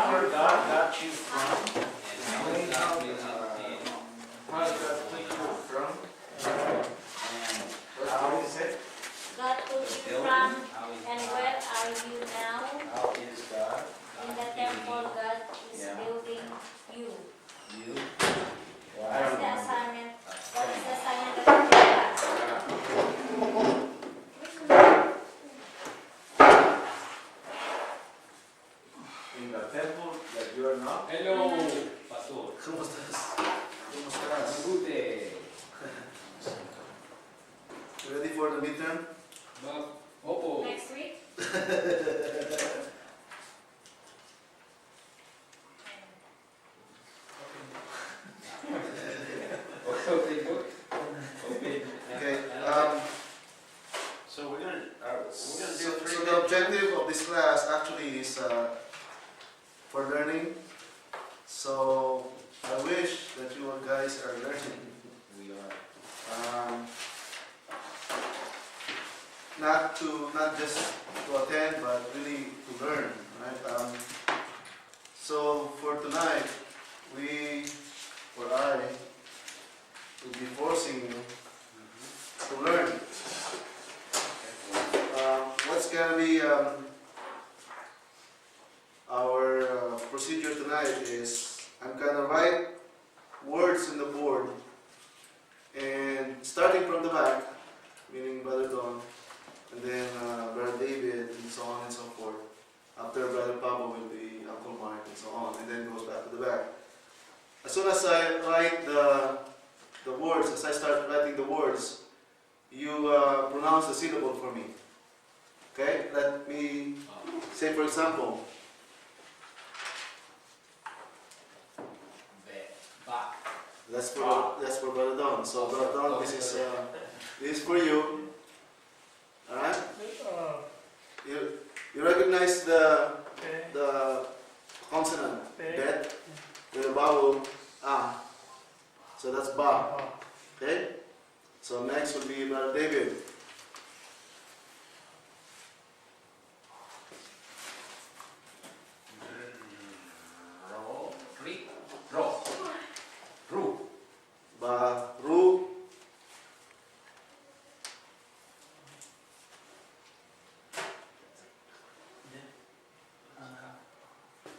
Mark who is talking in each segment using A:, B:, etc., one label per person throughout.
A: where God got you from? How does God take you from? And how is it?
B: God took you from, and where are you now?
A: How is God?
B: In the temple God is building you.
A: You?
B: What is the assignment? What is the assignment of God?
A: In the temple that you are not?
C: Hello, Pastor.
A: ¿Cómo estás? ¿Cómo estás?
C: Good.
A: You ready for the midterm?
C: Opo.
B: Next week?
A: Okay. So we're gonna do three. So the objective of this class actually is for learning. So I wish that you guys are learning.
C: We are.
A: Not just to attend, but really to learn, right? So for tonight, I will be forcing you to learn. What's gonna be our procedure tonight is I'm gonna write words in the board, and starting from the back, meaning Brother Don, and then Brother David, and so on and so forth. After Brother Pablo will be Uncle Mark, and so on, and then goes back to the back. As soon as I write the words, as I start writing the words, you pronounce the syllable for me. Okay? Let me say, for example, that's for Brother Don. So Brother Don, this is for you. Alright? You recognize the consonant bet with a vowel ah. So that's ba. Okay? So next will be Brother David. Ba, ru.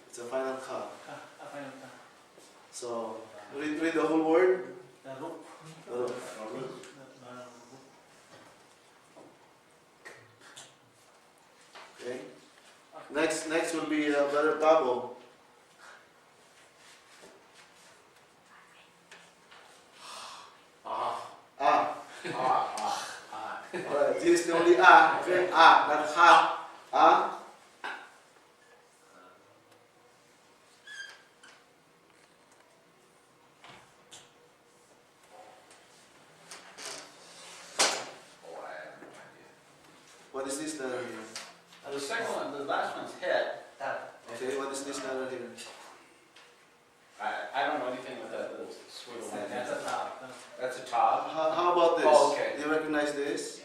A: It's a final ka. So read the whole word. Okay. Next will be Brother Pablo. Alright, this is the only okay? Not ha. What is this letter here?
C: The second one, the last one's head.
A: Okay, what is this letter here?
C: I don't know anything with that little swirl. That's a top. That's a top.
A: How about this?
C: Oh, okay.
A: Do you recognize this?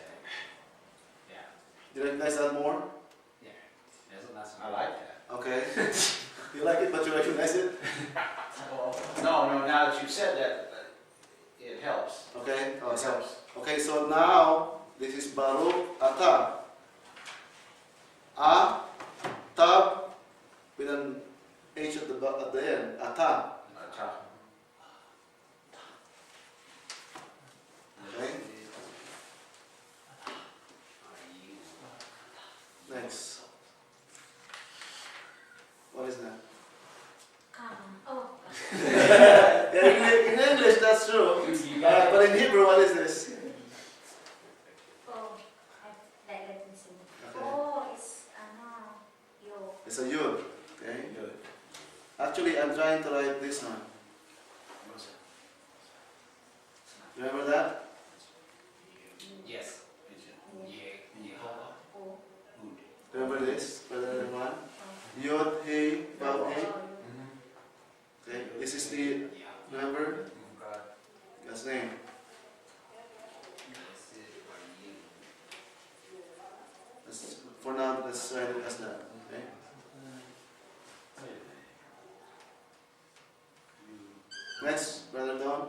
C: Yeah.
A: Do you recognize that more?
C: Yeah. I like that.
A: Okay. You like it, but you recognize it?
C: No, now that you said that, it helps.
A: Okay.
C: It helps.
A: Okay, so now this is Baruch Ata. A, tab, with an H at the end. Ata. Okay. Next. What is that?
B: Come. Oh.
A: Yeah, in English that's true. But in Hebrew, what is this?
B: Oh. Let me see.
A: Okay.
B: Oh, it's yo.
A: It's a yud. Okay. Actually, I'm trying to write this one. Remember that?
C: Yes.
A: Remember this, Brother Rahman? Yod, He, Vav, He. Okay. This is the, remember? God's name. For now, let's write it as that. Okay. Next, Brother Don.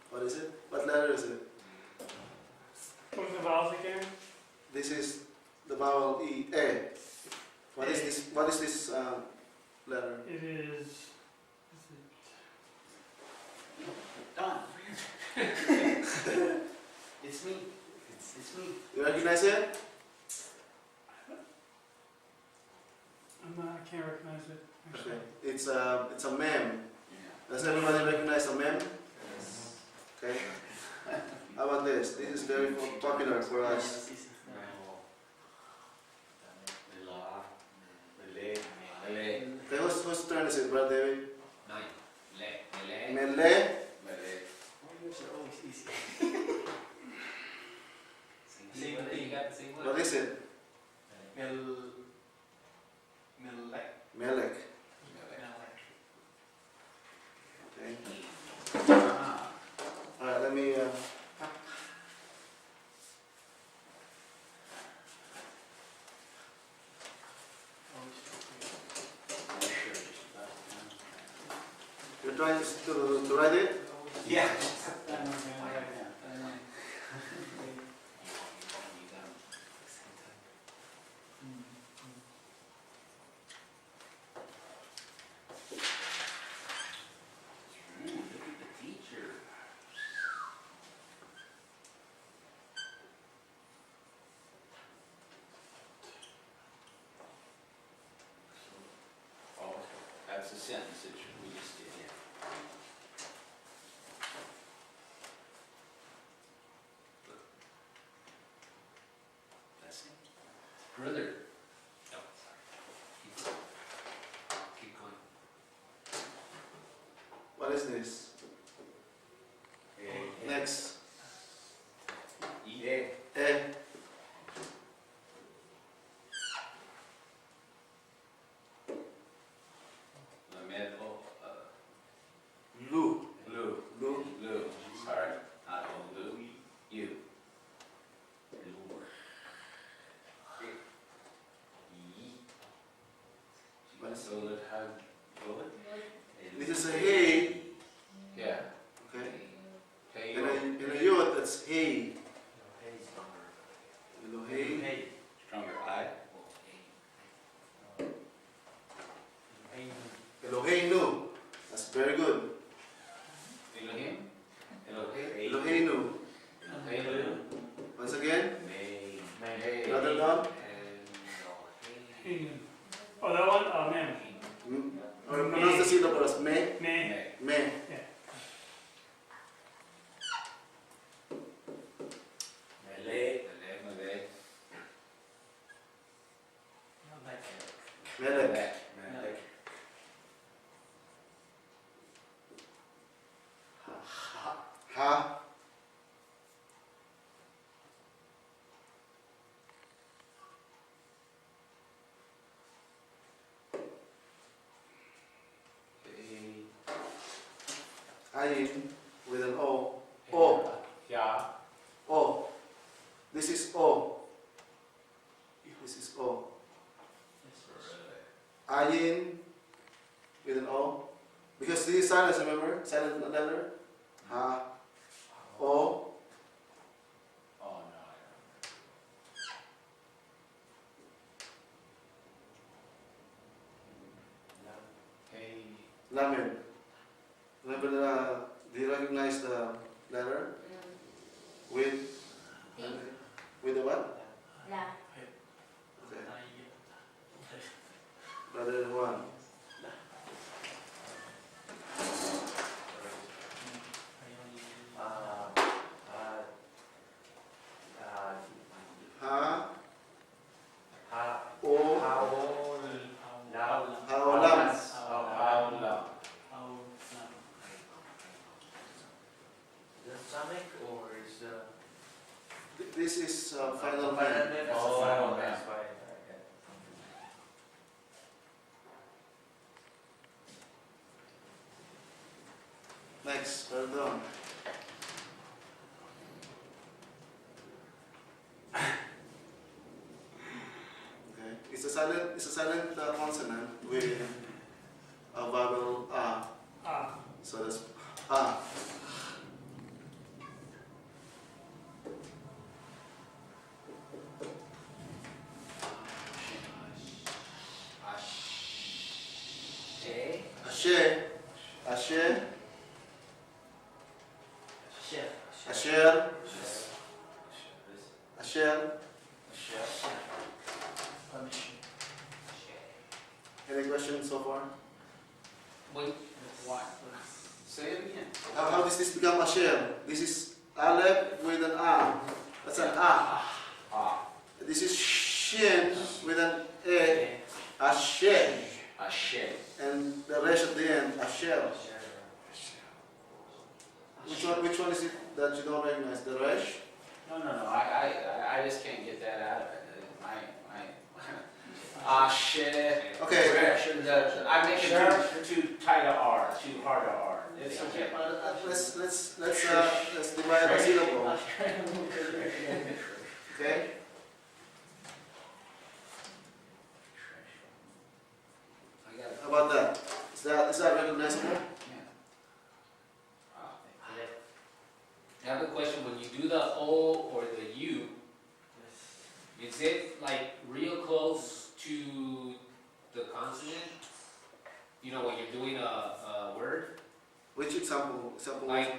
A: What is it? What letter is it?
D: What's the vowels again?
A: This is the vowel E, A. What is this? What is this letter?
D: It is.
C: Done. It's me. It's me.
A: You recognize it?
D: I can't recognize it. Actually.
A: Okay. It's a mem.
C: Yeah.
A: Does everybody recognize a mem? Okay. How about this? This is very popular for us. Okay, whose turn is it, Brother David? Mele. What is it? Melek. Okay. Alright, let me. You're trying to write it?
C: Yeah. That's a sentence that we just did, yeah. That's it. Brother. No, sorry. Keep going.
A: What is this?
C: Okay.
A: Next.
C: E.
A: E. Lu.
C: Lu.
A: Lu.
C: Lu. Sorry. Not Lu. You.
A: What is
C: So let how go it?
A: This is a hey.
C: Yeah.
A: Okay.
C: Hey.
A: In a yod, that's hey. Elohei.
C: Stronger I.
A: Eloheinu. That's very good.
C: Elohim. Elohim.
A: Eloheinu.
C: Elohim.
A: Once again.
C: May.
A: Another down.
D: Oh, that one? Oh, man.
A: Or pronounce the syllable as me.
D: Me.
A: Me.
D: Yeah.
A: Melek. Ha. Ayin with an O. O.
C: Yeah.
A: O. This is O. This is O. Ayin with an O. Because this is silence, remember? Silent letter. Ha. O.
C: Oh no. Hey.
A: Lamed. Remember do you recognize the letter? With the what?
B: La.
A: Okay. Brother one. Ha. O. Haolam. This is final man. Next, pardon. It's a silent consonant with a vowel a.
D: Ah.
A: So that's a. Ashe, ashe, asher, asher. Any questions so far?
C: Wait, what? Say it again.
A: How does this become asher? This is aleph with an a. That's an a.
C: Ah.
A: This is shin with an e. Ashe.
C: Ashe.
A: And the resh at the end, asher. Which one is it that you don't recognize? The resh?
C: No. I just can't get that out of it. Ashe.
A: Okay.
C: I make it too tight a R, too hard a R. It's okay.
A: Let's divide the syllable. Okay. How about that? Is that recognizable?
E: I have a question. When you do the O or the U, is it like real close to the consonant? You know, when you're doing a word,
A: Which example?
E: like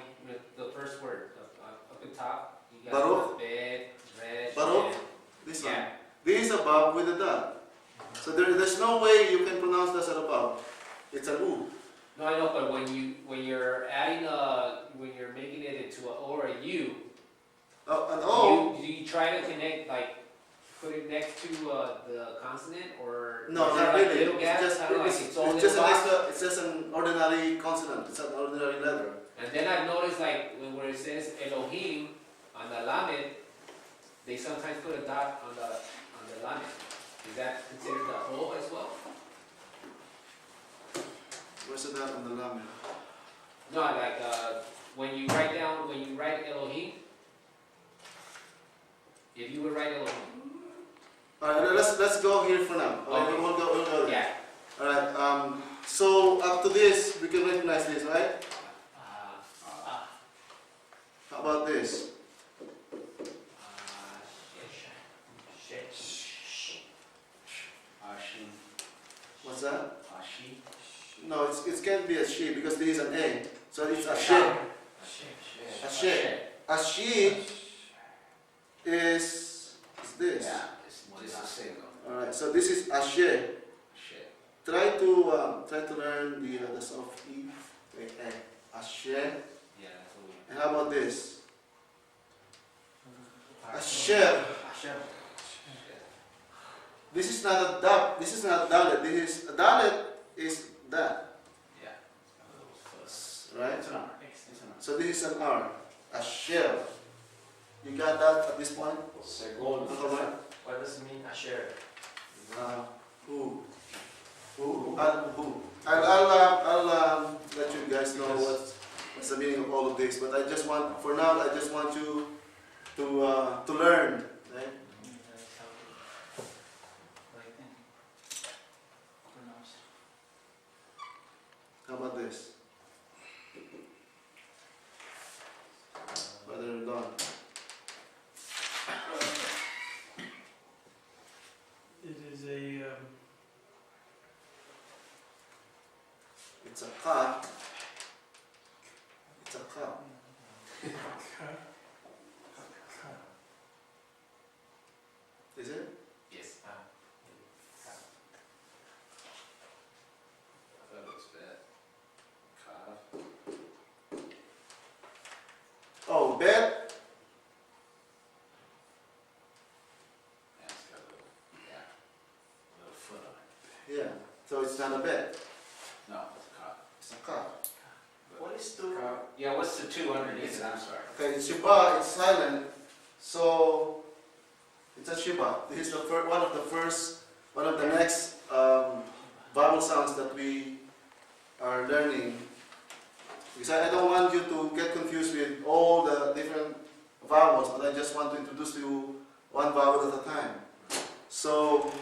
E: the first word up at top, you got
A: Baruch.
E: the bed, red,
A: Baruch. This one.
E: yeah.
A: This is above with a dot. So there's no way you can pronounce this as above. It's an u.
E: No, I know, but when you're adding when you're making it into a O or a U,
A: An o.
E: you try to connect, like, put it next to the consonant, or
A: No,
E: is there
A: not
E: like
A: really.
E: little gaps?
A: It's just,
E: Kinda like
A: it's,
E: its own
A: it's just
E: little
A: an
E: box?
A: extra, it's just an ordinary consonant. It's an ordinary letter.
E: And then I've noticed, like, where it says Elohim on the lamed, they sometimes put a dot on the lamed. Is that considered the O as well?
A: Where's the dot on the lamed?
E: No, like when you write Elohim, if you would write Elohim,
A: Alright, let's go here for now.
E: Okay.
A: We'll go there.
E: yeah.
A: Alright, so up to this, we can recognize this, right? How about this?
C: Ashi.
A: What's that?
C: Ashi.
A: No, it can't be a she because there is an A. So it's a she. Ashe. Ashi is this.
C: Yeah, this is single.
A: Alright, so this is ashe.
C: Shit.
A: Try to learn the soft E. Wait, A. Ashe.
E: Yeah, that's what we.
A: And how about this? Asher. This is not a dab. This is not a dalet. This is a dalet is that,
C: Yeah.
A: right?
C: It's an R. It's an R.
A: So this is an R. Asher. You got that at this point?
F: Second,
A: Alright.
F: what does it mean asher?
A: Who? Who? I'll let you guys know what's the meaning of all of this. But I just want, for now, I just want you to learn, right? How about this? Brother Don.
D: It is a,
A: It's a ka. It's a ka. Is it?
E: Yes.
C: That looks bad. Cough.
A: Oh, bed.
C: Yeah, it's got a little foot on it.
A: Yeah. So it's not a bed.
C: No, it's a cough.
A: It's a ka.
F: What is to?
C: Yeah, what's the two underneath it? I'm sorry.
A: Okay, the shiba is silent, so it's a shiba. This is the one of the next vowel sounds that we are learning. Because I don't want you to get confused with all the different vowels, but I just want to introduce you one vowel at a time. So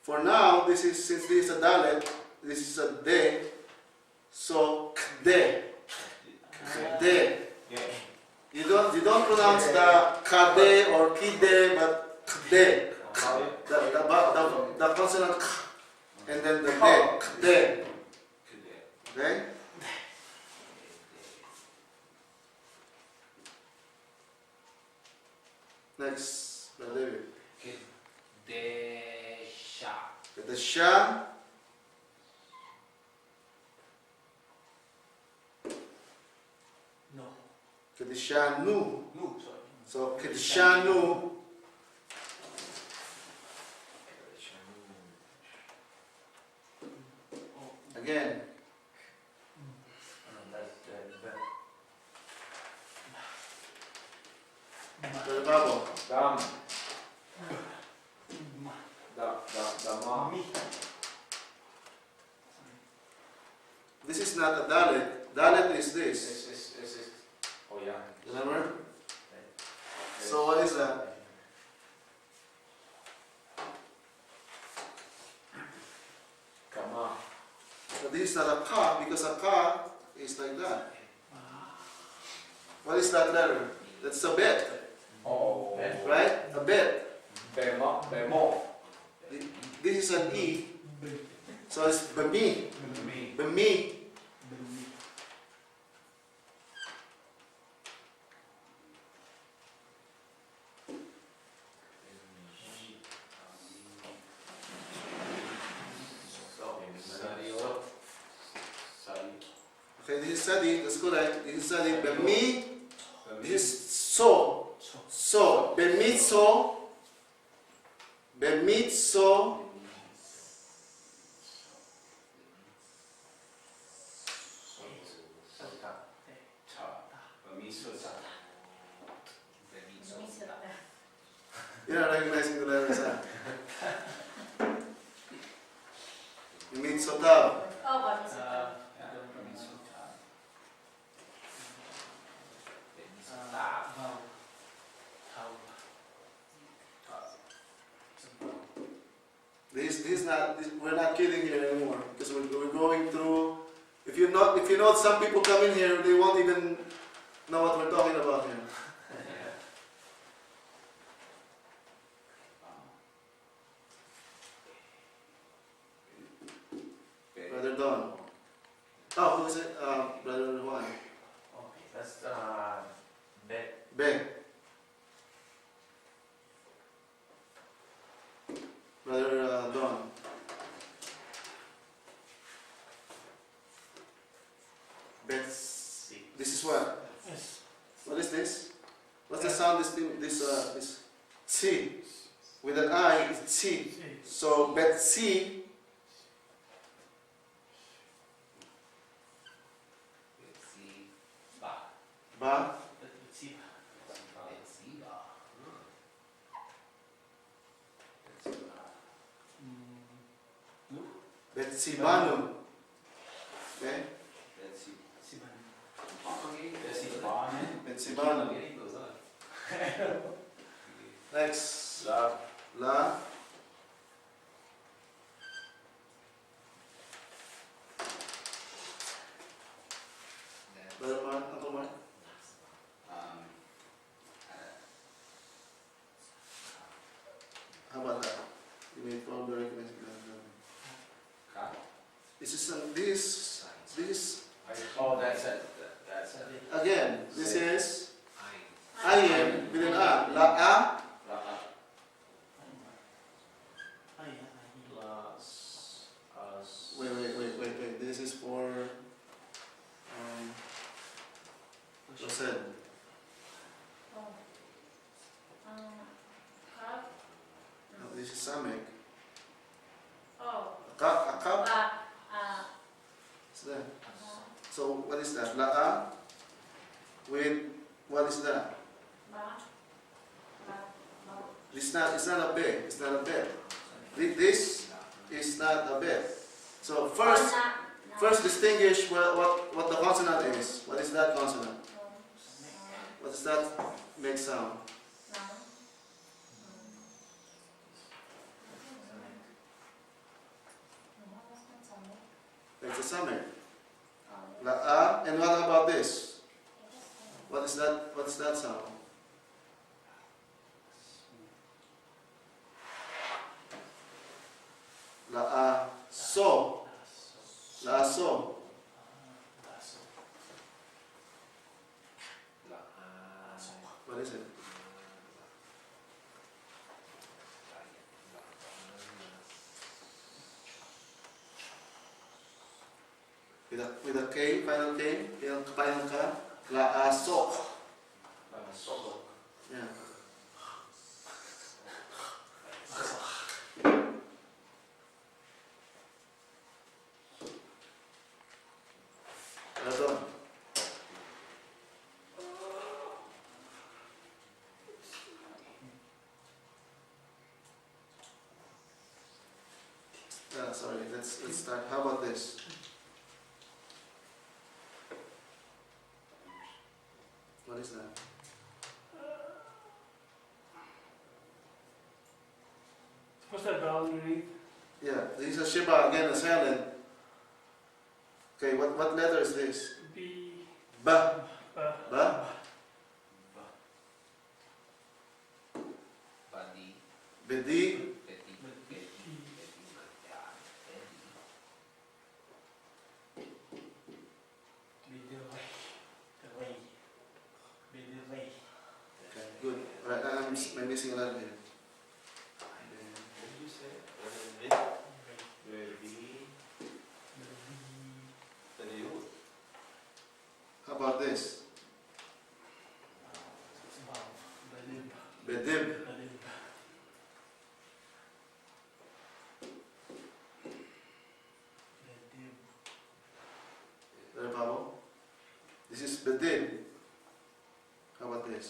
A: For now, this is since this is a dalet, this is a de, so kde, de.
C: Yeah.
A: You don't pronounce the kade or kide, but kde. The consonant k, and then the de, kde. Okay? Next, Brother David.
E: Kedesha.
A: The sha.
D: No.
A: Kedishanu.
D: No, sorry.
A: So Kedishanu. Again. Brother Babo.
F: Dam. Dama.
D: Me.
A: This is not a dalet. Dalet is this.
F: Is. Oh yeah.
A: Remember? So what is that?
F: Kama.
A: So this is not a ka because a ka is like that. What is that letter? That's a bet,
F: Oh.
A: right? A bet.
F: Bemo. Bemo.
A: This is an e. So it's bami. Bami. Okay, this is sadi. That's correct. This is sadi. Bami. This is so. So. Bemitso. Bemitso. You're not recognizing the letters, huh? Bemitso tao.
B: Oh, Bamisita. This is not. We're not kidding here anymore because we're going through. If you know, some people come in here, they won't even know what we're talking about here. Brother Don. Oh, who is it? Brother Juan.
F: Okay, that's bet.
A: Ben. Brother Don. Betsy. This is what?
D: Yes.
A: What is this? What's the sound? This T. With an I, it's T. So Betsy. Ba. Betsy Banu. Okay? Betsy Banu. Next. La. Brother Mark, Uncle Mark. How about that? You may probably recognize it. This
F: Oh, that's it. That's it.
A: again, this is ayin with an a. La a.
F: Plus us.
A: Wait. This is for Rosel.
B: Oh. Cup.
A: No, this is Samek.
B: Oh.
A: A cup.
B: Ba.
A: It's there. So what is that? La a with what is that?
B: Ba.
A: It's not a bed. It's not a bed. This is not a bed. So first distinguish what the consonant is. What is that consonant? What does that make sound?
B: That's a summary. La and what about this? What is that? What is that sound? So. So. What is it? With a K, final K, final K, so. Yeah. Well done. Sorry, let's start. How about this? What is that?
D: What's that vowel underneath?
B: Yeah, this is a Shiba, again a silent. Okay, what letter is this?
D: B.
B: Ba. Ba.
E: Badi.
B: Bedi. Okay, good. Right, I'm missing a letter here. How about this? Bedib. There, Pablo. This is Bedib. How about this?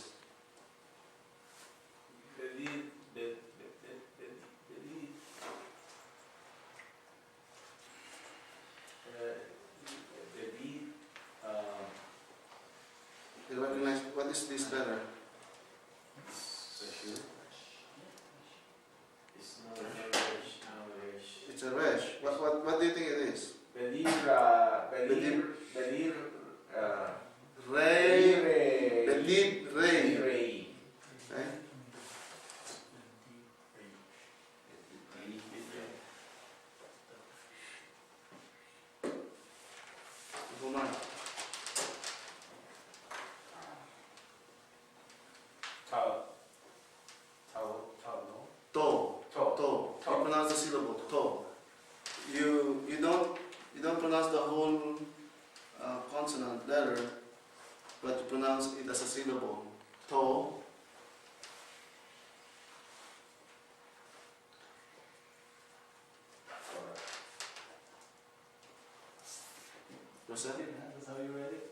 B: You recognize what is this letter? It's a resh. What do you think it is? Ray. Bedib Ray. Okay? Kumar. To. You pronounce the syllable. To. You don't pronounce the whole consonant letter, but you pronounce it as a syllable. To. Joseph?
D: That's how you read it?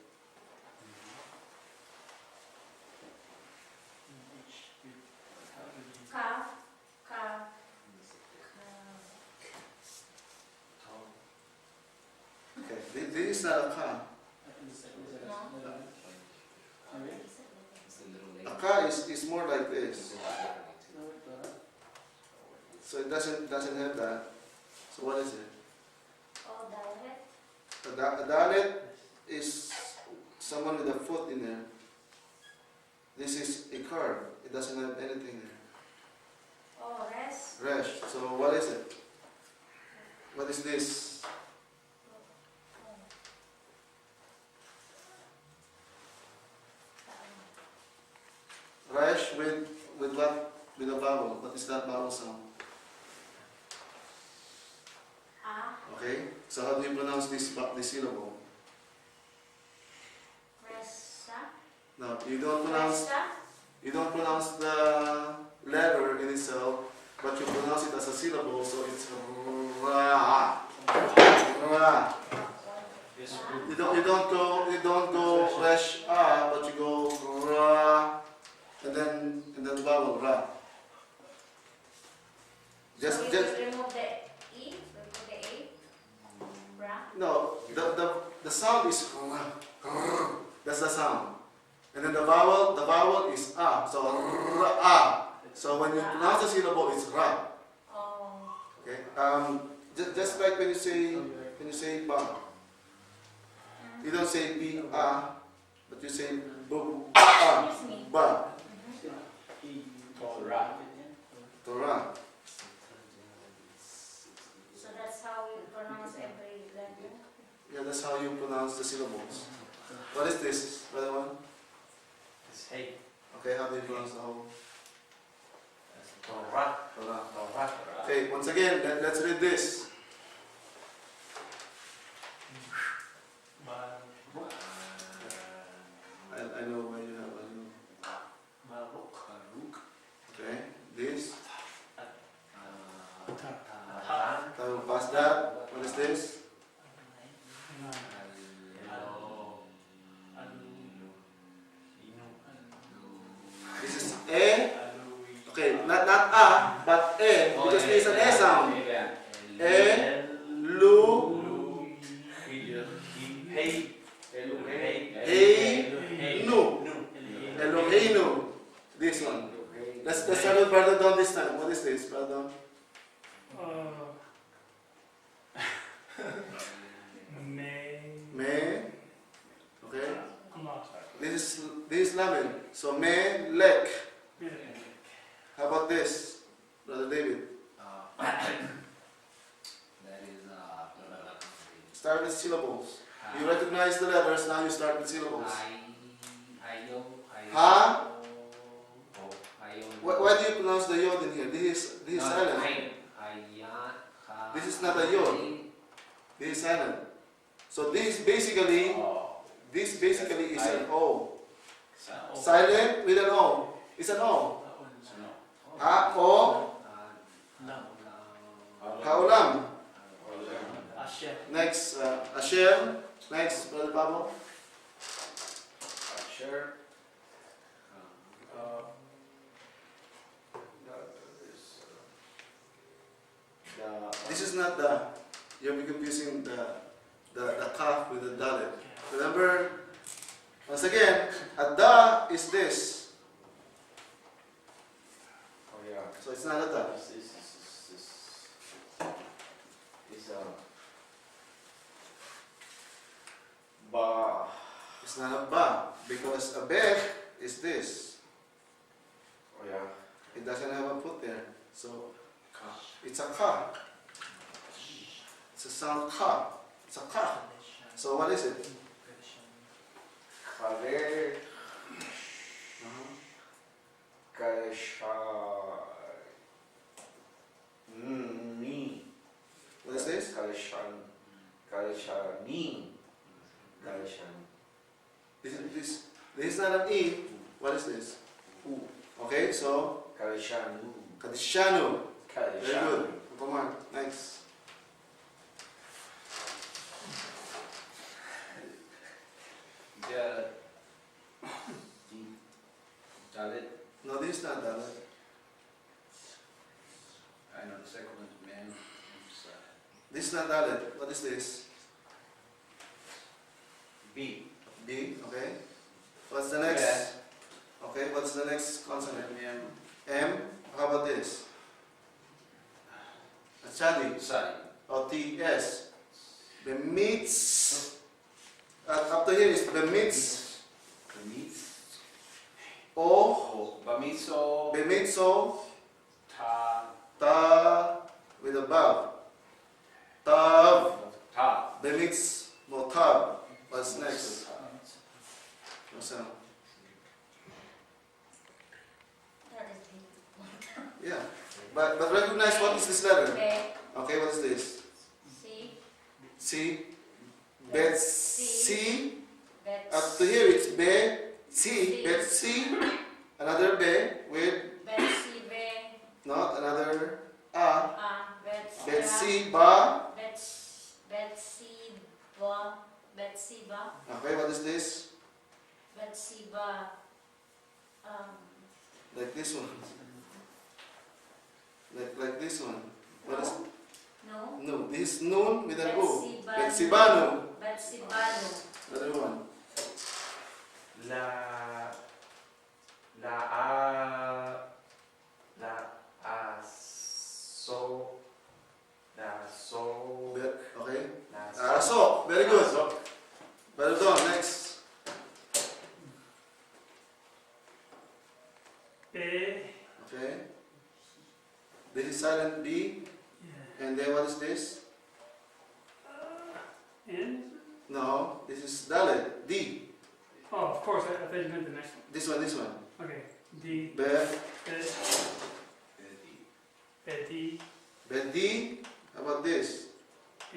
B: Okay. This is not a ka. A ka is more like this. So it doesn't have that. So what is it? A dalet is someone with a foot in there. This is a curve. It doesn't have anything there. Resh. So what is it? What is this? Resh with what? With a vowel. What is that vowel sound? Okay. So how do you pronounce this syllable? No, you don't pronounce the letter in itself, but you pronounce it as a syllable, so it's ra. Ra. You don't go resh but you go ra, and then vowel ra. Just
G: remove the E, remove the A,
B: no. The sound is ra. That's the sound. And then the vowel is a. So ra. So when you pronounce the syllable, it's ra.
G: Oh.
B: Okay. Just like when you say Can you say ba? You don't say B-A, but you say B-A,
G: Excuse me.
B: ba,
F: Torah.
B: Torah.
G: So that's how we pronounce every letter.
B: Yeah, that's how you pronounce the syllables. What is this, brother one?
F: It's hey.
B: Okay, how do you pronounce the whole?
F: That's Torah.
B: Torah.
F: Torah.
B: Okay, once again, let's read this. I know where you have okay, this. I will pass that. What is this? This is A. Okay, not A, but A, because there is an A sound. A, Lu,
F: Hey.
B: Hey, Nu. Eloheinu. This one. Let's start with Brother Don this time. What is this, Brother Don? Me. Okay. This is Lamed. So Me, Lek. How about this, Brother David?
E: That is
B: Start with syllables. You recognize the letters, now you start with syllables. Ha? Why do you pronounce the yod in here? This is silent. This is not a yod. This is silent. So this basically is an O. Silent with an O. It's an O. Ha, O, Haulam. Next, Asher. Next, Brother Pablo.
F: Sure.
B: This is not the, you'll be confusing the kaf with the dalet. Remember, once again, a da is this.
F: Oh yeah.
B: So it's not a da.
F: This ba.
B: It's not a ba, because a be is this.
F: Oh yeah.
B: It doesn't have a foot there. So it's a ka. It's a sound ka. It's a ka. So what is it?
F: Kare. Karesha. Ni.
B: What is this?
F: Kareshan. Kareshani. Kareshan.
B: This is not an E. What is this? U. Okay, so
F: Kareshanu.
B: Kadishanu. Very
F: Kareshan.
B: good. Come on, next.
C: Dalit.
B: No, this is not that.
C: I know the second one's man.
B: This is not Dalet. What is this?
F: B.
B: B, okay. What's the next?
F: Yeah.
B: Okay, what's the next consonant?
C: M.
B: M. How about this? Chadi.
C: Sadi.
B: Or T-S. The meats. Up to here is the meats.
C: Bemitz.
B: O.
C: Bamitso.
B: Bemitso.
C: Ta.
B: Ta. With a Bav. Tav.
C: Ta.
B: Bemitz. Motab. What's next? What's that?
G: That is beautiful.
B: Yeah. But recognize what is this letter.
G: Be,
B: Okay, what is this?
G: C,
B: C. Bet C.
G: bet,
B: Up to here it's Be. C. Bet C. Another Be with
G: Betsy, Be,
B: not another A.
G: Betsy,
B: Bet C. Ba.
G: Betsy, Ba, Betsy, Ba,
B: Okay, what is this?
G: Betsy, Ba,
B: Like this one. Like this one. What is
G: no,
B: no? This is Nun with an O.
G: Betsy,
B: Betsibanu.
G: Betsy, Bano,
B: Another one.
F: La so
B: Bet, okay.
F: la
B: Oh, very good. Well done. Next.
D: Be.
B: Okay. This is silent B.
D: Yeah.
B: And then what is this?
D: N.
B: No, this is Dalet. D.
D: Oh, of course. I thought you meant the next one.
B: This one, this one.
D: Okay. D.
B: Be.
D: Betty.
B: Then D. How about this?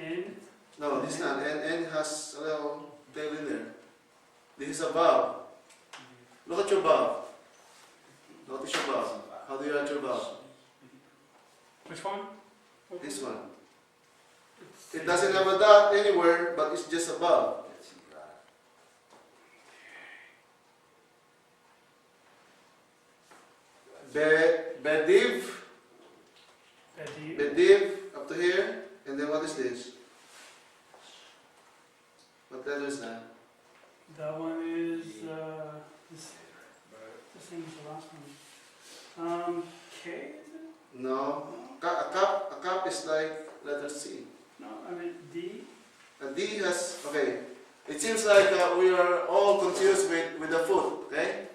D: N.
B: No, this is not. N has a little tail in there. This is a vowel. Look at your vowel. Notice your vowel. How do you write your vowel?
D: Which one?
B: This one. It doesn't have a dot anywhere, but it's just a vowel. Bediv.
D: Betty.
B: Bediv up to here. And then what is this? What letter is that?
D: That one is this, the same as the last one. K. Is it?
B: No. A cup is like letter C.
D: No, I meant D.
B: A D has, okay. It seems like we are all confused with the foot, okay?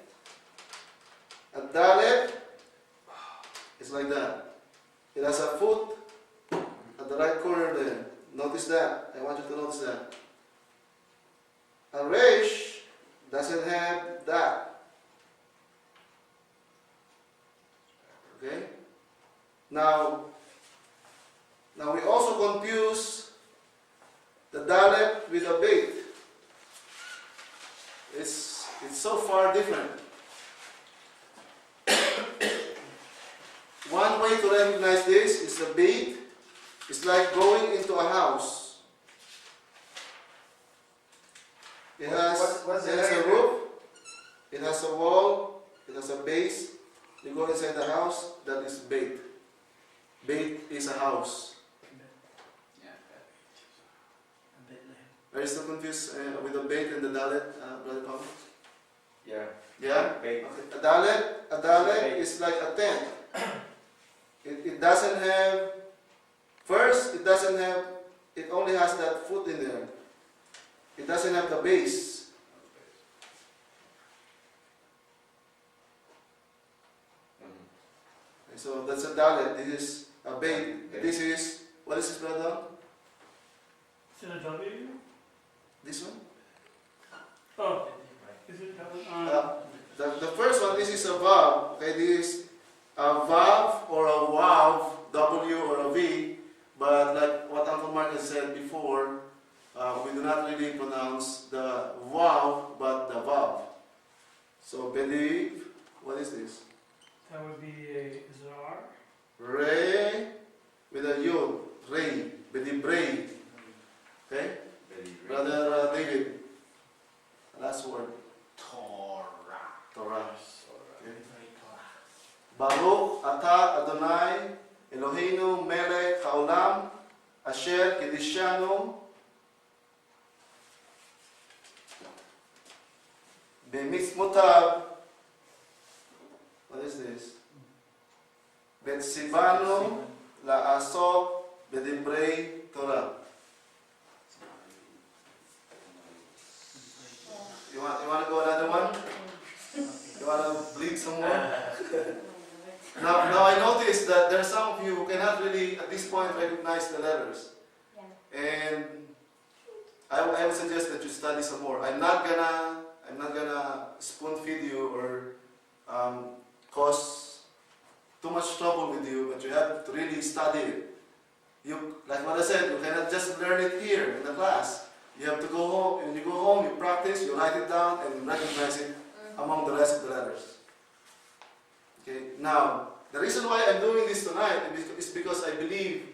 B: A Dalet is like that. It has a foot at the right corner there. Notice that. I want you to notice that. A Resh doesn't have that. Okay? Now we also confuse the Dalet with a Beit. It's so far different. One way to recognize this is a Beit. It's like going into a house. It has,
F: What's
B: it has a roof, it has a wall, it has a base. You go inside the house, that is Beit. Beit is a house. Are you still confused with the Beit and the Dalet, Brother Tom?
F: Yeah.
B: Yeah?
F: Beit.
B: Okay. A Dalet is like a tent. It doesn't have, first, it only has that foot in there. It doesn't have the base. Okay, so that's a Dalet. This is a Beit. This is, what is this, brother?
D: Is it a W?
B: This one?
D: Oh, is it that one?
B: The first one, this is a Vav. Okay, this is a Vav or a Wav, W or a V. But like what Uncle Mark has said before, we do not really pronounce the Vav, but the Vav. So believe, what is this?
D: That would be a Zar.
B: Re with a Yod, Rei, believe Rei. Okay? Brother David, last word. Torah. Okay. Baruch Ata Adonai Eloheinu Melech Haolam Asher Kedishanu B'mitzvotav. What is this? B'tzivanu La'asok B'divrei Torah. You want to go another one? You want to bleed some more? Now I noticed that there are some of you who cannot really at this point recognize the letters.
G: Yeah.
B: And I would suggest that you study some more. I'm not gonna spoon feed you or cause too much trouble with you, but you have to really study it. You, like what I said, you cannot just learn it here in the class. You have to go home. When you go home, you practice, you write it down, and recognize it among the rest of the letters. Okay. Now, the reason why I'm doing this tonight is because I believe,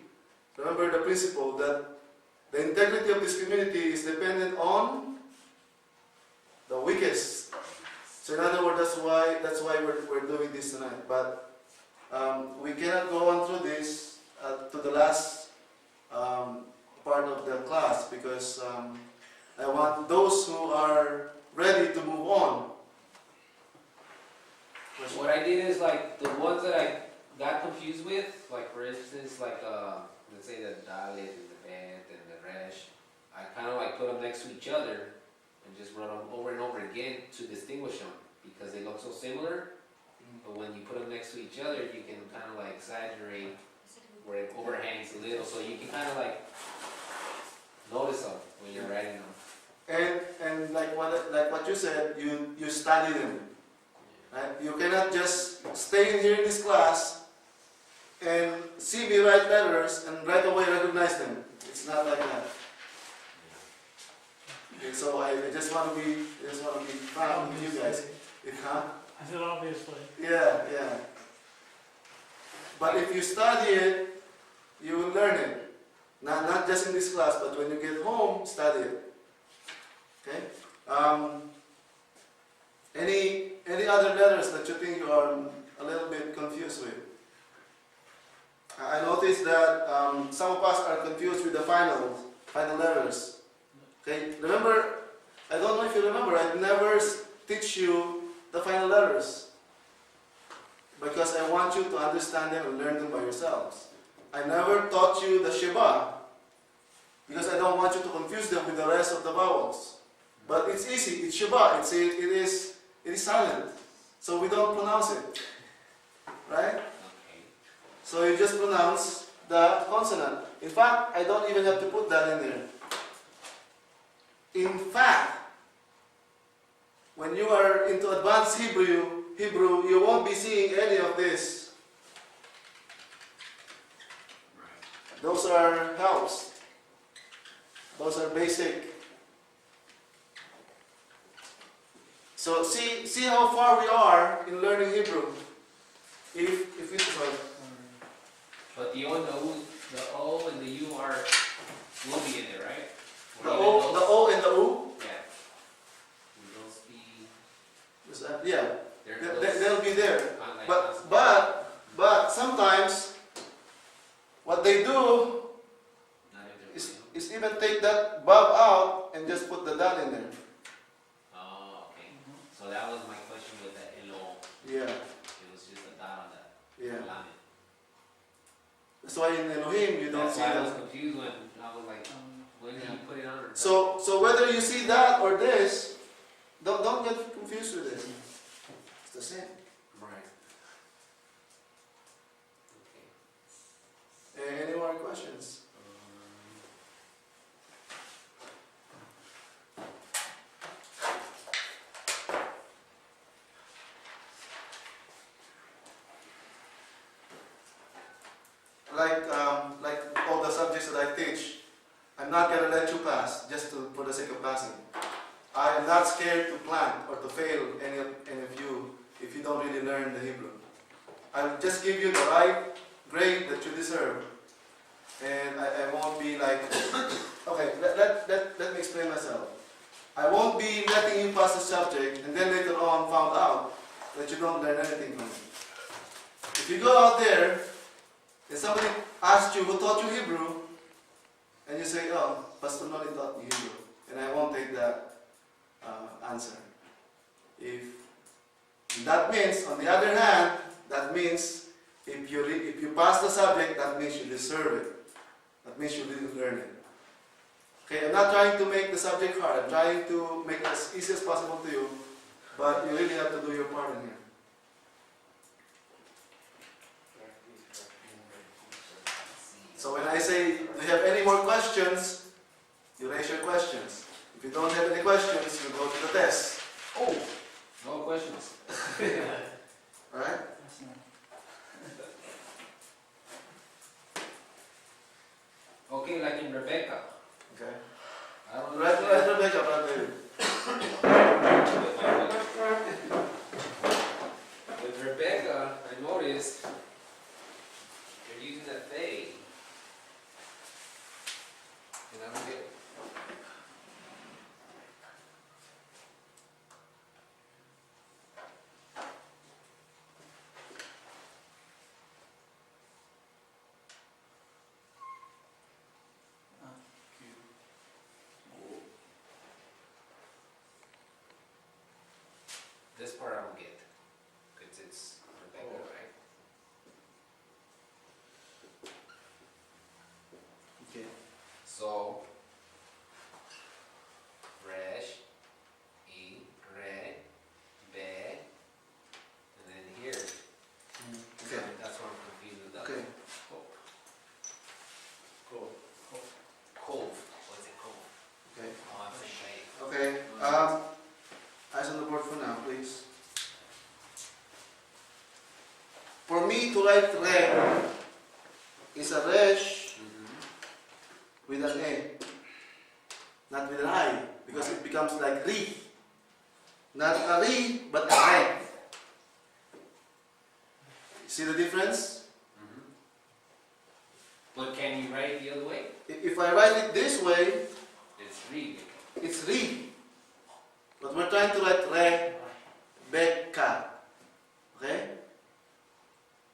B: remember the principle that the integrity of this community is dependent on the weakest. So in other words, that's why we're doing this tonight. But we cannot go on through this to the last part of the class because I want those who are ready to move on.
E: What I did is like the ones that I got confused with, like for instance, like let's say the Dalit and the Bet and the Resh, I kind of like put them next to each other and just run them over and over again to distinguish them because they look so similar. But when you put them next to each other, you can kind of like exaggerate where it overhangs a little, so you can kind of like notice them when you're writing them.
B: And like what you said, you study them. Right? You cannot just stay in here in this class and see me write letters and right away recognize them. It's not like that. Okay, so I just want to be proud with you guys. Huh?
D: I said obviously.
B: Yeah. But if you study it, you will learn it. Not just in this class, but when you get home, study it. Okay? Any other letters that you think you are a little bit confused with? I noticed that some of us are confused with the final letters. Okay? Remember, I don't know if you remember, I never teach you the final letters because I want you to understand them and learn them by yourselves. I never taught you the Sheba because I don't want you to confuse them with the rest of the vowels. But it's easy. It's Sheba. It is silent, so we don't pronounce it, right?
E: Okay.
B: So you just pronounce the consonant. In fact, I don't even have to put that in there. In fact, when you are into advanced Hebrew, you won't be seeing any of this.
E: Right.
B: Those are helps. Those are basic. So see how far we are in learning Hebrew. If it's
E: But the O and the U will be in there, right?
B: the
E: Or even
B: O and the U.
E: Yeah. Will those be?
B: Is that, yeah,
E: They're
B: they'll be there.
E: unlike
B: But sometimes what they do
E: not in their
B: is even take that bob out and just put the dot in there.
E: Oh, okay. So that was my question with the Elo.
B: Yeah,
E: It was just a dot on that.
B: yeah.
E: Lamed.
B: That's why in Elohim you don't
E: That's
B: see
E: why I was
B: that.
E: confused when I was like, when did you put it on?
B: So whether you see that or this, don't get confused with it. It's the same.
E: Right. Okay.
B: Any more questions? Like all the subjects that I teach, I'm not going to let you pass just for the sake of passing. I am not scared to plant or to fail any of you if you don't really learn the Hebrew. I'll just give you the right grade that you deserve. And I won't be like, okay, let me explain myself. I won't be letting you pass the subject and then later on found out that you don't learn anything from it. If you go out there and somebody asks you who taught you Hebrew, and you say, oh, Pastor Noli taught me Hebrew, and I won't take that answer. If that means, on the other hand, that means if you pass the subject, that means you deserve it. That means you didn't learn it. Okay, I'm not trying to make the subject hard. I'm trying to make it as easy as possible to you, but you really have to do your part in here. So when I say, do you have any more questions? You raise your questions. If you don't have any questions, you go to the test.
E: Oh, no questions.
B: Alright?
E: Okay, like in Rebecca.
B: Okay.
E: I don't
B: Right,
E: understand.
B: Rebecca, brother.
E: With Rebecca, I noticed they're using a they. And I don't get it. This part I don't get. Because it's Rebecca, right?
B: Okay.
E: So,
B: write re is a resh
E: Mm-hmm.
B: with an A, not with an I, because it becomes like re. Not a re, but a re. See the difference?
E: Mm-hmm. But can you write it the other way?
B: If I write it this way,
E: It's read.
B: it's re. But we're trying to write Rebecca. Okay?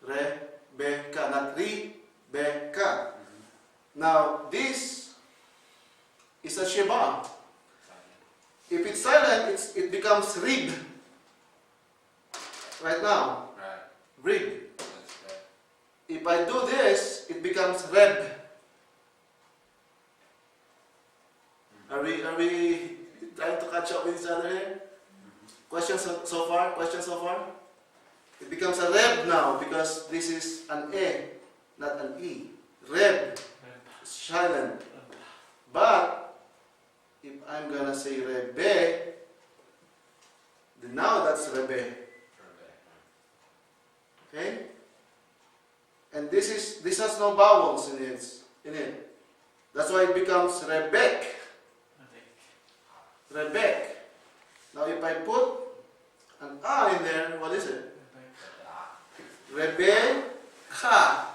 B: Rebecca, not Rebecca. Now, this is a Sheba. If it's silent, it becomes rib. Right now,
E: Right.
B: rib.
E: That's right.
B: If I do this, it becomes reb. Are we trying to catch up with each other here? Questions so far? Questions so far? It becomes a reb now because this is an A, not an E. Reb. It's silent. But if I'm gonna say rebe, then now that's rebe. Okay? And this has no vowels in it. That's why it becomes rebek. Rebek. Now if I put an A in there, what is it? Rebecca.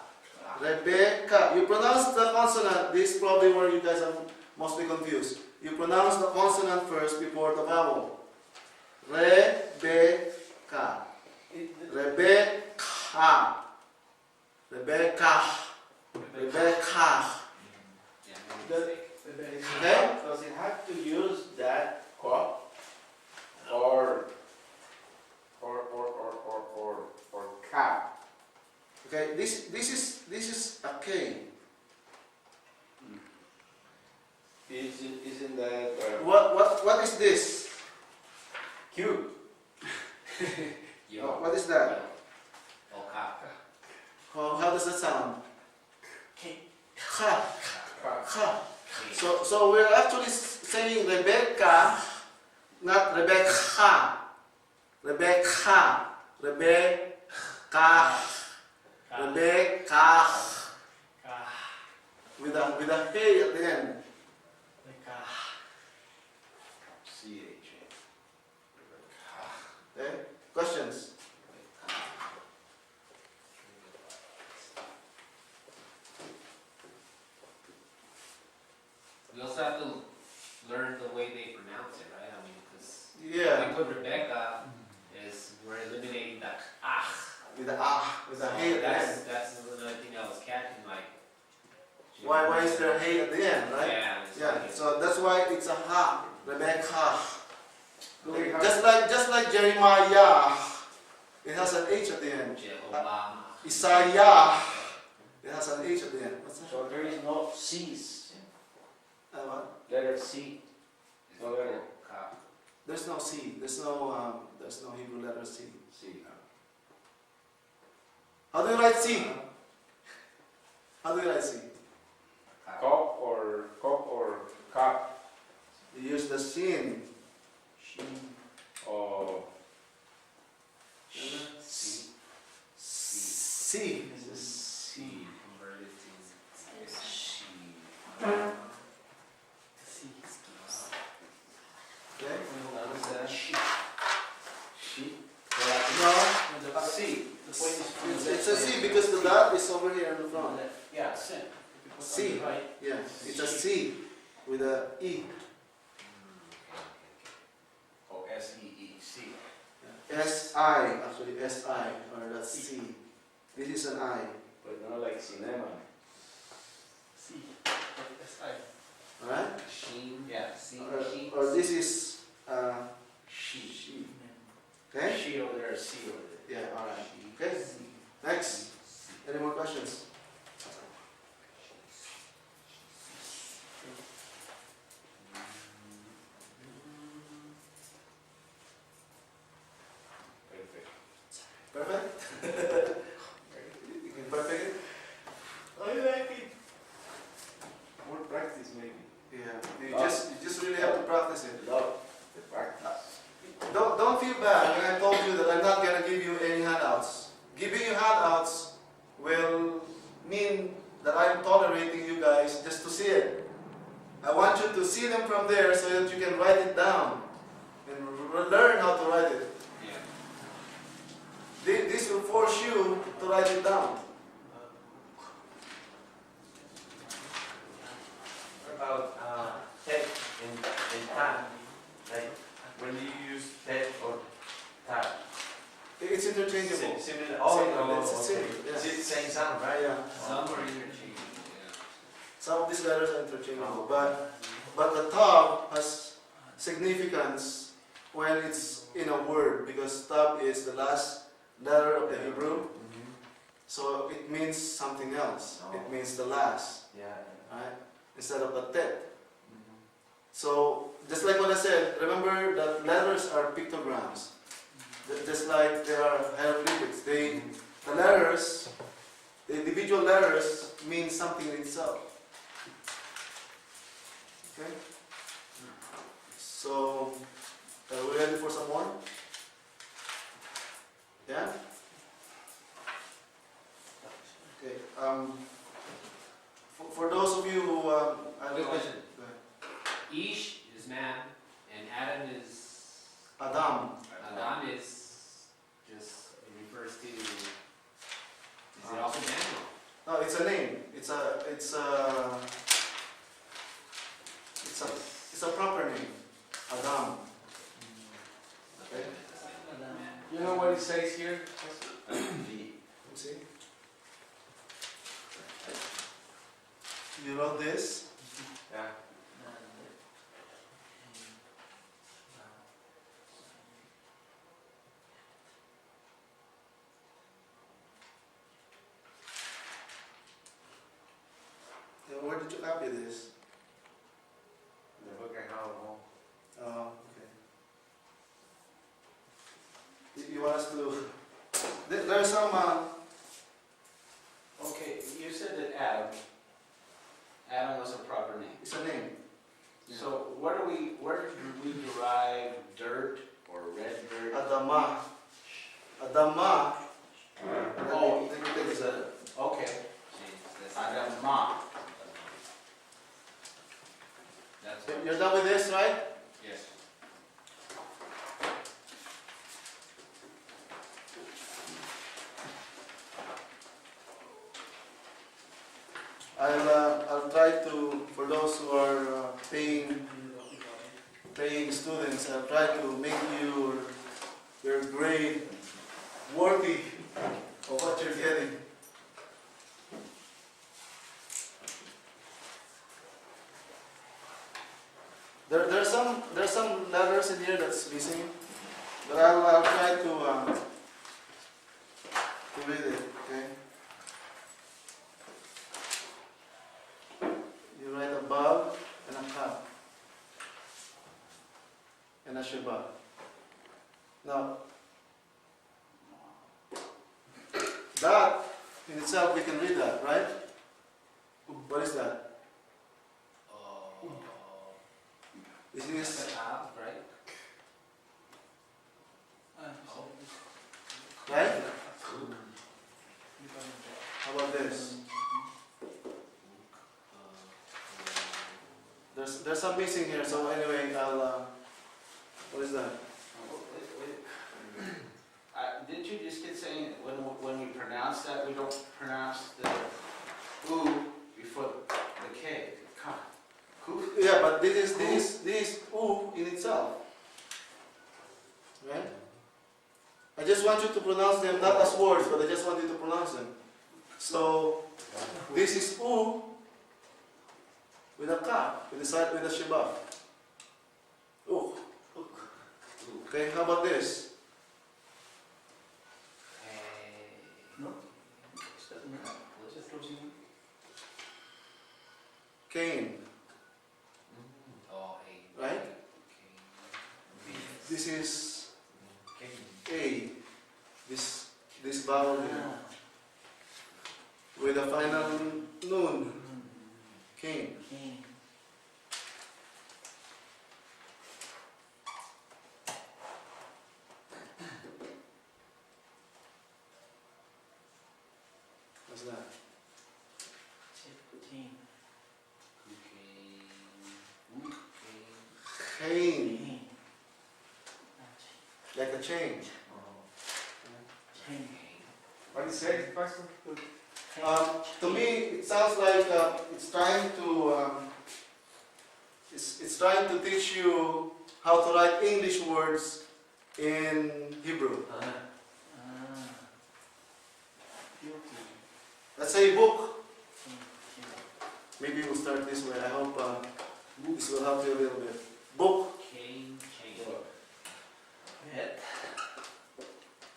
B: Rebecca. You pronounce the consonant. This is probably where you guys are mostly confused. You pronounce the consonant first before the vowel. Rebecca. Rebecca. Rebecca. Rebecca.
E: Yeah, no mistake.
B: Okay?
F: Does it have to use that quote or cap?
B: Okay, this is a K.
F: Isn't that
B: What is this?
F: Q?
E: Yo.
B: What is that?
E: Okay.
B: How does that sound? Ha. Ha.
E: So,
B: So we're actually saying Rebecca, not Rebecca. Rebecca. Rebecca. Rebecca. With a K at the end.
F: CH.
B: Okay? Questions?
E: we also have to learn the way they pronounce it, right? I mean, because
B: Yeah.
E: we put Rebecca, we're eliminating that ah.
B: With the ah, with the
E: So
B: hey at the end.
E: that's another thing I was catching, like.
B: Why is there a hey at the end, right?
E: Yeah. It's
B: Yeah.
E: like
B: So that's why it's a ha. Rebecca.
F: They have-
B: Just like Jeremiah, it has an H at the end.
E: Jehovah.
B: Isaiah, it has an H at the end. What's that?
F: So there is no C's.
B: What?
F: Letter C. No letter
B: There's no C. There's no Hebrew letter C.
F: C.
B: How do you write C? How do you write C?
F: Cop or cop.
B: You use the sin.
F: Or
E: C.
B: C.
E: C. Converted to
F: she.
B: Okay.
F: What is that? She.
B: No,
F: C.
D: The point is
B: it's a C because the dot is over here in the front.
D: Yeah, sin.
B: C. Yeah, it's a C with a E.
F: O S-E-E. C.
B: S-I, actually S-I, or that's C. This is an I.
F: But not like cinema.
D: C. S-I.
B: Alright?
E: Sheen. Yeah. C. Sheen.
B: Or this is
F: She.
B: okay?
F: She over there, C over there.
B: Yeah, alright. Okay. Next. Any more questions?
F: Perfect.
B: Perfect? You can perfect it?
F: I like it. More practice maybe.
B: Yeah. You just really have to practice it.
F: Love the practice.
B: Don't feel bad when I told you that I'm not gonna give you any handouts. Giving you handouts
A: mean that I'm tolerating you guys just to see it. I want you to see them from there so that you can write it down and learn how to write it.
E: Yeah.
A: This will force you to write it down.
F: What about tech and tab? Like when you use tech or tab?
A: It's interchangeable.
F: Similar.
A: It's
F: Okay.
A: similar, yes.
F: It's same sound, right?
A: Yeah.
E: Some are interchangeable, yeah.
A: Some of these letters are interchangeable, but the tab has significance when it's in a word, because tab is the last letter of the Hebrew, so it means something else. It means the last,
F: Yeah.
A: right? Instead of the tet. So just like what I said, remember that letters are pictograms. Just like there are hieroglyphics, the letters, the individual letters mean something in itself. Okay? So, are we ready for some more? Yeah? Okay. For those of you who, I don't
E: Good
A: know.
E: question.
A: Go ahead.
E: Ish is man, and Adam is
A: Adam.
E: Adam is just refers to. Is it also man?
A: No, it's a name. It's a proper name. Adam. Okay.
C: You know what it says here?
A: See? You wrote this.
F: Yeah.
A: Then where did you copy this?
F: The book I have at home.
A: Oh, okay. You want us to? There's some.
C: Okay, you said that Adam was a proper name.
A: It's a name. Yeah.
C: So where do we derive dirt or red dirt?
A: Adama. Adama.
C: Oh,
A: Let me take this out.
C: Okay,
E: That's
C: Adamah.
E: That's
A: You're done with this, right?
E: Yes.
A: I'll try to, for those who are paying students, I'll try to make your grade worthy of what you're getting. There's some letters in here that's missing, but I'll try to read it. Okay. You write a bab and a kaf and a sheba. Now, that in itself we can read that, right? What is that? This is
E: right?
A: right. How about this? There's some missing here. So anyway, I'll. What is that?
C: Didn't you just get saying when we pronounce that, we don't pronounce the oo before the K? Ka. Ku?
A: Yeah, but this is u in itself, right? I just want you to pronounce them not as words, but I just want you to pronounce them. So this is u with a ka, with a sheba. U. Okay, how about this? Cain,
E: Oh,
A: right? This is A. This vowel here. With a final noon. Cain. What's that?
B: chain.
D: Chain.
B: What do you say, Pastor? To me, it sounds like it's trying to teach you how to write English words in Hebrew. Let's say book. Maybe we'll start this way. I hope this will help you a little bit. Book.
E: Chain.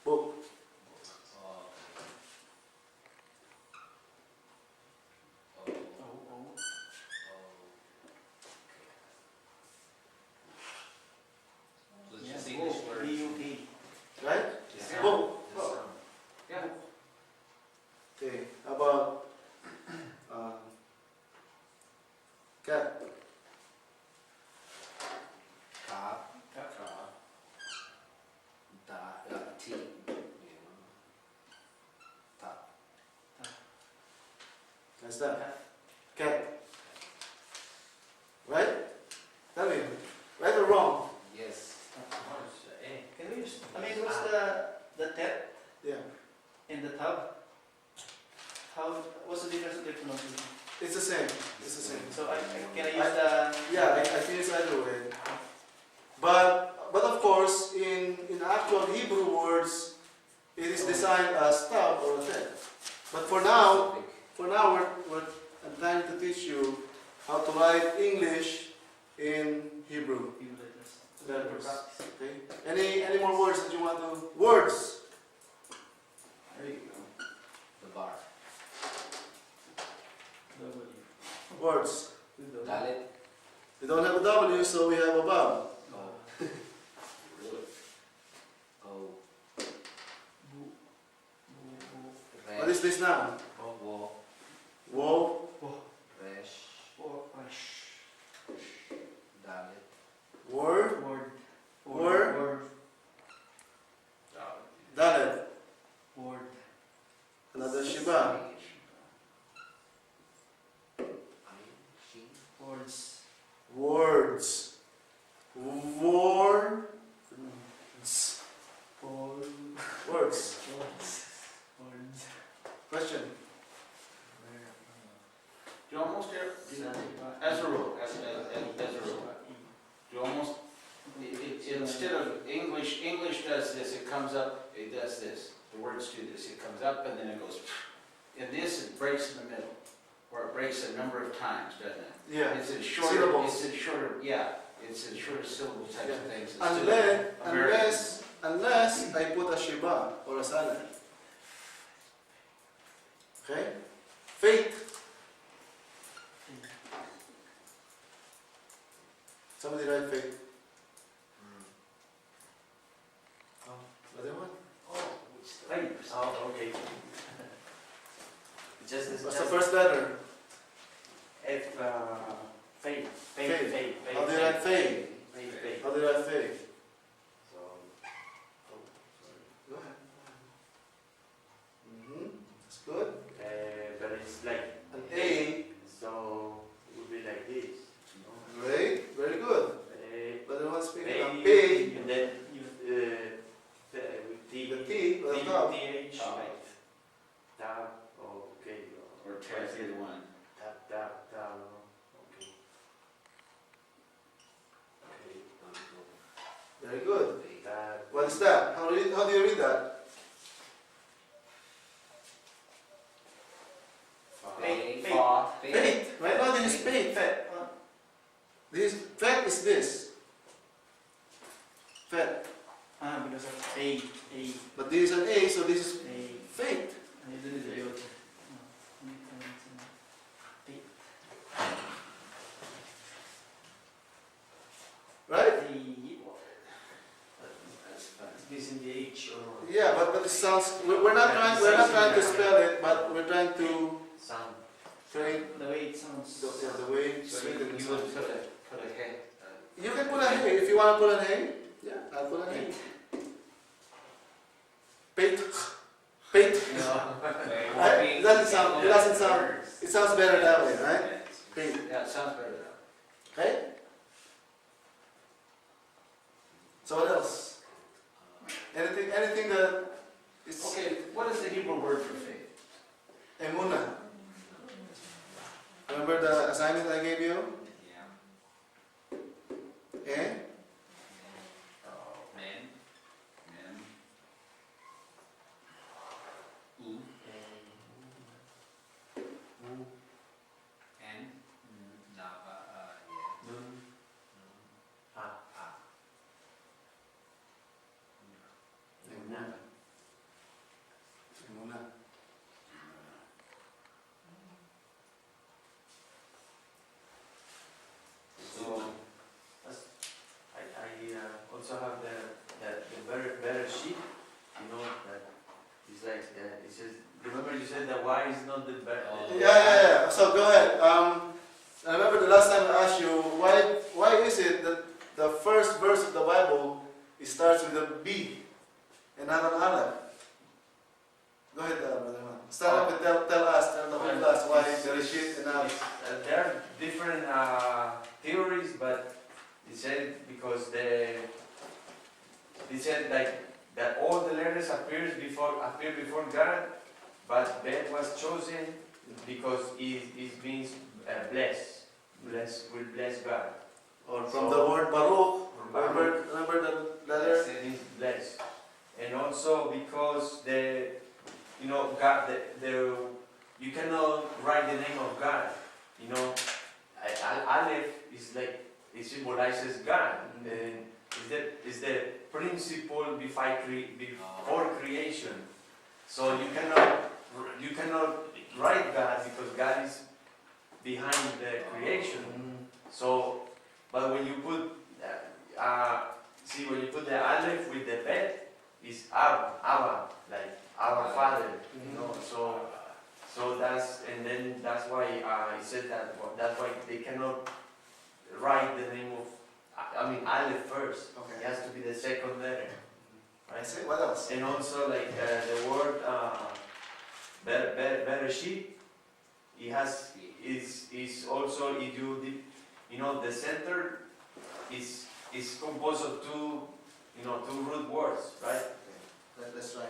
B: Book.
E: So it's just English words.
B: Right?
C: Yeah.
B: Book.
C: Yeah.
B: Okay. How about cat?
E: T.
B: That's that. Cat. Right? Tell me. Right or wrong?
E: Yes.
H: Can we use, I mean, what's the tab
B: Yeah.
H: in the tab? What's the difference of the pronunciation?
B: It's the same. It's the same.
H: So can I use the?
B: Yeah, I can use either way. But of course, in actual Hebrew words, it is designed as tab or a tet. But for now, I'm trying to teach you how to write English in Hebrew. Letters. Okay. Any more words that you want to? Words.
C: There you go.
E: The bar.
B: Words.
E: Dalit.
B: We don't have a W, so we have a vowel.
E: Oh. Really? Oh. Resh.
B: What is this now?
E: Wo.
B: Wo.
E: Resh. Dalit.
B: Word.
H: Word.
B: Word. Dalet.
H: Word.
B: Another Shiba.
H: Words.
B: Words. Words. Words.
H: Words.
B: Question.
C: You almost there, as a rule, as a rule, you almost, instead of English does this, it comes up, it does this. The words do this, it comes up and then it goes, in this it breaks in the middle, or it breaks a number of times, doesn't it?
B: Yeah.
C: It's in shorter,
B: Syllables.
C: it's in shorter syllable types of things. instead of
B: Unless I put a Shiba or a silent. Okay? Faith. Somebody write faith. Other one?
F: Oh, okay. Just
B: What's the first letter?
F: F, faith.
B: Faith. How do you write faith?
F: Faith.
B: How do you write faith?
F: So,
B: Go ahead. That's good.
F: but it's like
B: An A.
F: so it would be like this.
B: Great. Very good. But I want to speak of
F: P,
B: P.
F: and then with T.
B: The T. The top.
H: TH.
F: Tab, okay.
C: Or tap, either one.
F: Tab, okay.
B: Very good.
F: Tab.
B: What is that? How do you read that?
H: Faith.
B: Faith. Right now this is faith. This faith is this. Faith.
H: Because of A.
B: But this is an A, so this is
H: A.
B: faith.
H: And this is the other.
B: Right?
H: This in the H or.
B: Yeah, but it sounds. We're not trying to spell it, but we're trying to
F: Sound.
B: train
H: The way it sounds.
B: the way it's
C: So you
B: written.
C: would put a head.
B: You can put a hay if you want to put a hay. Yeah, I'll put a hay. Faith. Faith. It doesn't sound. It sounds better that way, right? Faith.
C: Yeah, it sounds better that way.
B: Okay. So what else? anything that is
C: Okay, what is the Hebrew word for faith?
B: emuna. Remember the assignment I gave you?
E: Yeah.
B: Eh?
E: Man. And Nava. Yeah.
F: Nun. Ah. Emuna.
B: Emuna.
F: So, I also have the better sheet, that it's like, it says, remember you said that why is not the better?
B: Yeah. So go ahead. I remember the last time I asked you why is it that the first verse of the Bible it starts with a B and not an Aleph? Go ahead, brother man. Start up and tell the whole class why there is shit and Aleph.
F: There are different theories, but they said because they said like that all the letters appear before God, but Ben was chosen because it means will bless God.
B: Or from the word Baruch. Remember the letter?
F: It means bless, and also because God, you cannot write the name of God. Aleph is like it symbolizes God, and is the principle before creation. So you cannot write God because God is behind the creation. So, but when you put when you put the Aleph with the Bet, is Abba, like our Father. So that's why he said that. That's why they cannot write the name of. Aleph first.
B: Okay.
F: It has to be the second letter.
B: I say what else?
F: And also like the word Bereshit, is also if you the center is composed of two root words, right?
B: That's right.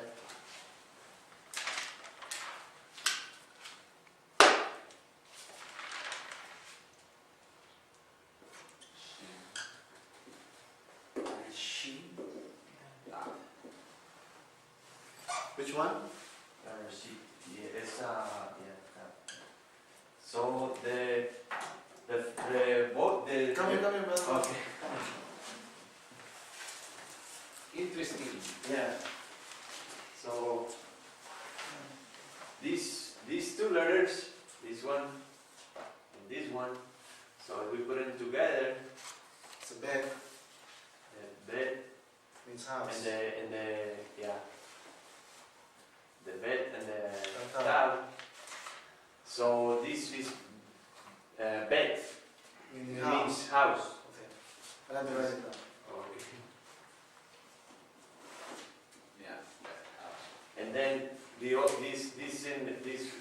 B: Which one?
F: Bereshit. Yeah, it's So both
B: Come here, brother.
F: Okay.
E: Interesting.
F: Yeah. So these two letters, this one and this one, so if we put them together,
B: It's a bed.
F: the bed
B: Means house.
F: and the bed and the
B: Tab.
F: tab. So this is bed.
B: Meaning
F: It
B: house.
F: means house.
B: Okay. Let me write it down.
F: Okay.
E: Yeah.
F: And then this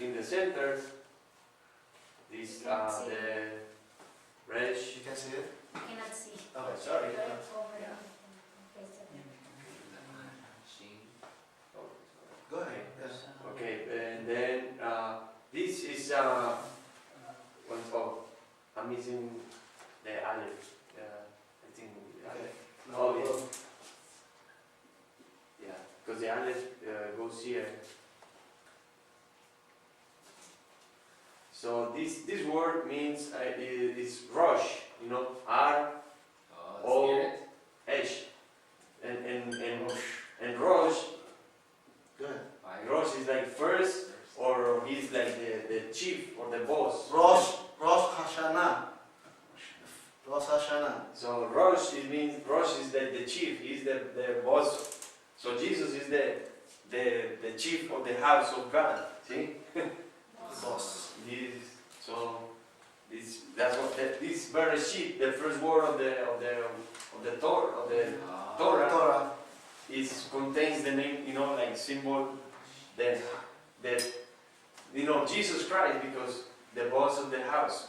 F: in the center, this the red.
B: You can see it?
G: You cannot see.
F: Oh, sorry.
G: Right over
F: Yeah.
G: the face of it.
B: Go ahead. Yes.
F: Okay, and then this is I'm missing the Aleph. I think Aleph.
B: No,
F: yeah.
B: well,
F: Yeah, because the Aleph goes here. So this word means is Rosh, R
E: Oh, spirit.
F: H, and Rosh.
B: Go ahead.
F: Rosh is like first, or he's like the chief or the boss.
B: Rosh Hashanah. Rosh Hashanah.
F: So Rosh is the chief. He's the boss. So Jesus is the chief of the house of God. See?
B: Boss.
F: That's what this Bereshit, the first word of the Torah,
B: Torah.
F: contains the name, like symbol that Jesus Christ, because the boss of the house,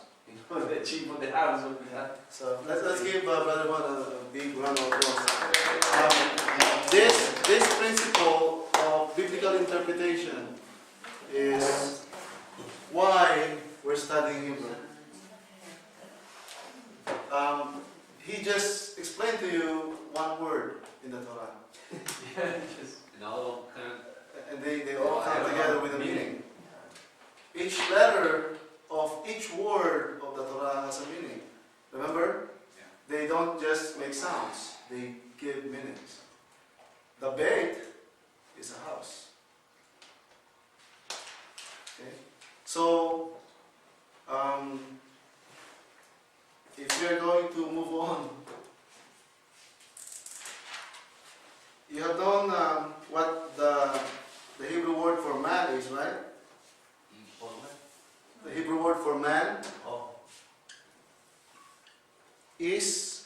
F: the chief of the house of the
B: So let's give Brother Juan a big round of applause. This this principle of biblical interpretation is why we're studying Hebrew. He just explained to you one word in the Torah.
E: And all of them kind of,
B: And they all come together with a meaning. Each letter of each word of the Torah has a meaning. Remember? They don't just make sounds, they give meanings. The Beit is a house. Okay? So, if you're going to move on, you have known what the Hebrew word for man is, right? The Hebrew word for man
F: Oh,
B: is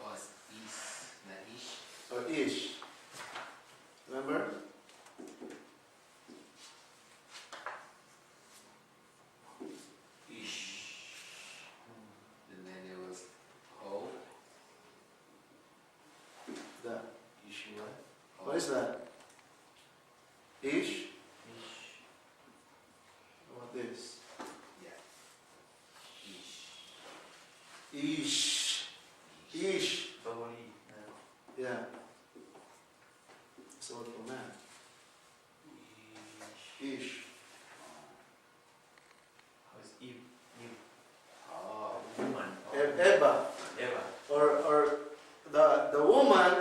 E: oh, it's is, not ish.
B: or ish. Remember?
E: Ish. And then it was ho.
B: That.
E: Ish what?
B: What is that? Ish? How about this?
E: Ish.
B: Ish. Ish.
F: double E.
B: Yeah. It's the word for man. Ish.
F: How is Eve?
E: Oh.
F: Woman.
B: Eva.
F: Eva.
B: Or the woman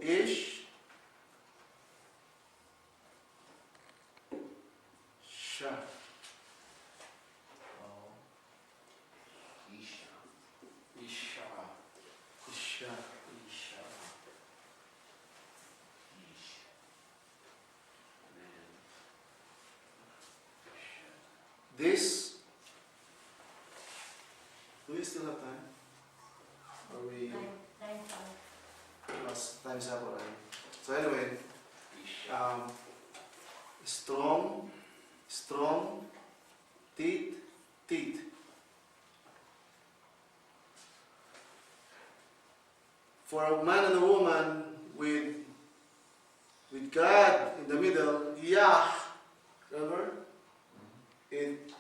B: ish sha.
F: Oh.
E: Isha. Isha.
B: Isha.
E: Isha. Ish. Man.
B: This. Do we still have time? Or we time's up already? So anyway,
E: Isha.
B: strong, teeth. For a man and a woman with God in the middle, Yah, remember? It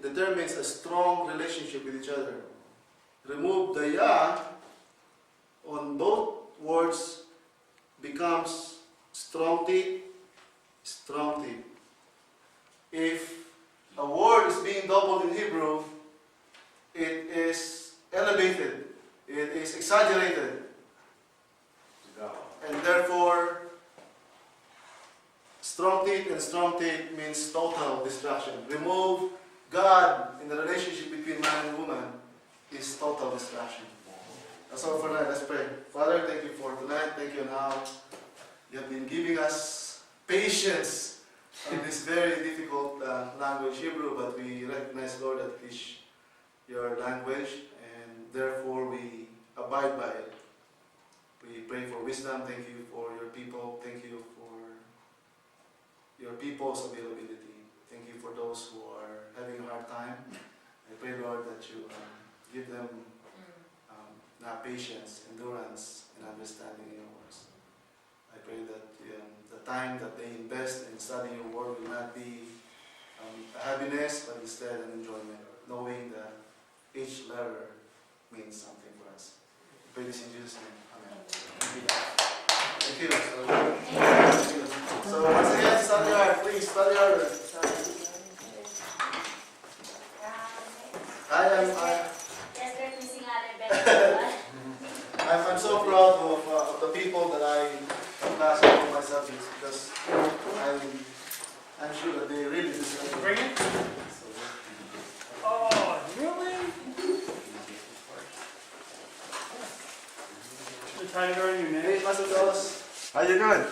B: determines a strong relationship with each other. Remove the Yah on both words becomes strong teeth. If a word is being doubled in Hebrew, it is elevated, it is exaggerated, and therefore strong teeth means total destruction. Remove God in the relationship between man and woman is total destruction. That's all for tonight. Let's pray. Father, thank you for tonight. Thank you now. You have been giving us patience in this very difficult language, Hebrew, but we recognize, Lord, that it is your language, and therefore we abide by it. We pray for wisdom. Thank you for your people. Thank you for your people's availability. Thank you for those who are having a hard time. I pray, Lord, that you give them patience, endurance, and understanding in your words. I pray that the time that they invest in studying your word will not be a happiness, but instead an enjoyment, knowing that each letter means something for us. I pray this in Jesus' name. Amen. Thank you. Thank you. So once again, study hard. Please study harder. I'm so proud of the people that I class for my subjects, because I'm sure that they really deserve it.
D: Bring it? Oh, really? You're tired already, man.
B: Hey, Master Carlos.
F: How you doing?